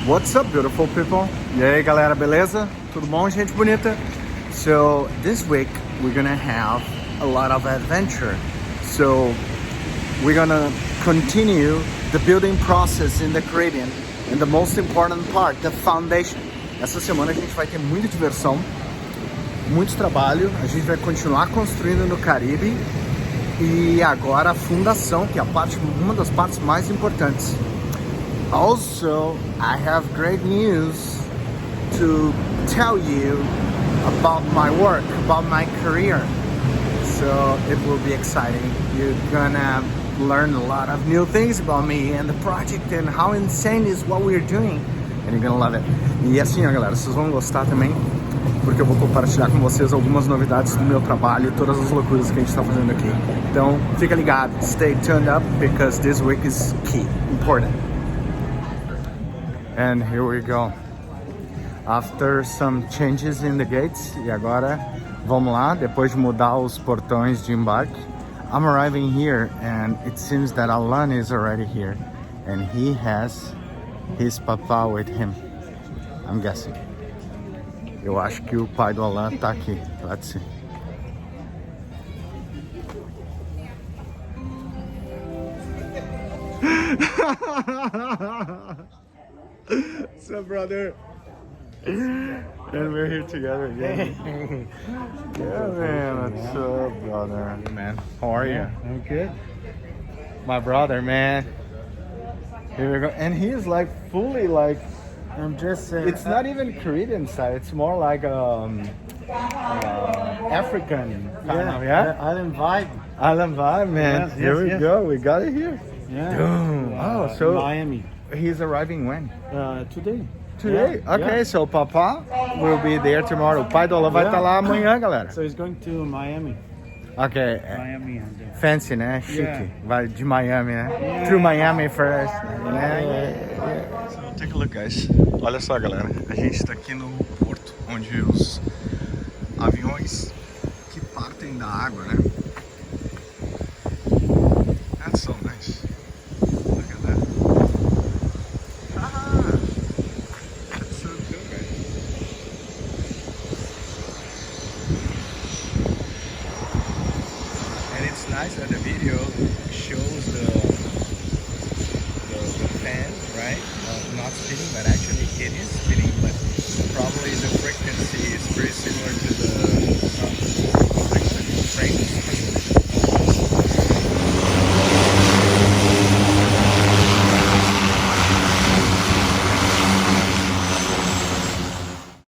What's up, beautiful people? E aí, galera, beleza? Tudo bom, gente bonita? So, this week we're gonna have a lot of adventure. So, we're gonna continue the building process in the Caribbean. And the most important part, the foundation. Essa semana a gente vai ter muita diversão, muito trabalho. A gente vai continuar construindo no Caribe. E agora a fundação, que é uma das partes mais importantes. Also, I have great news to tell you about my work, about my career. So it will be exciting. You're gonna learn a lot of new things about me and the project and how insane is what we're doing. And you're gonna love it. E assim, ó, galera, vocês vão gostar também, porque eu vou compartilhar com vocês algumas novidades do meu trabalho e todas as loucuras que a gente está fazendo aqui. Então, fica ligado, stay tuned up, because this week is key, important. And here we go. After some changes in the gates, e agora vamos lá, depois de mudar os portões de embarque, I'm arriving here and it seems that Alan is already here and he has his papa with him, I'm guessing. Eu acho que o pai do Alan tá aqui. Let's see. What's up, brother? And we're here together again. Yeah, man. What's up, brother? Hey, man. How are you? I'm good. My brother, man. Here we go. And he is like fully like. I'm just. It's not even Caribbean style. It's more like African kind of, yeah. Island vibe. Island vibe, man. Yes, Here we yes. go. We got it here. Yeah. Boom. Oh, so Miami. he's arriving when? Today. Today? Yeah, Okay, yeah. so Papa will be there tomorrow. O pai do Alan vai estar lá amanhã, galera. So he's going to Miami. Ok. Miami and. Fancy, né? Chique. Yeah. Vai de Miami, né? Yeah. Through Miami first. Né? So, take a look, guys. Olha só, galera. A gente está aqui no porto, onde os aviões que partem da água, né? That's so nice. Look at that. Ah, that's so cool, guys. And it's nice that the video shows the fan, right? Not spinning, but actually it is spinning, but probably the frequency is pretty similar to the frame.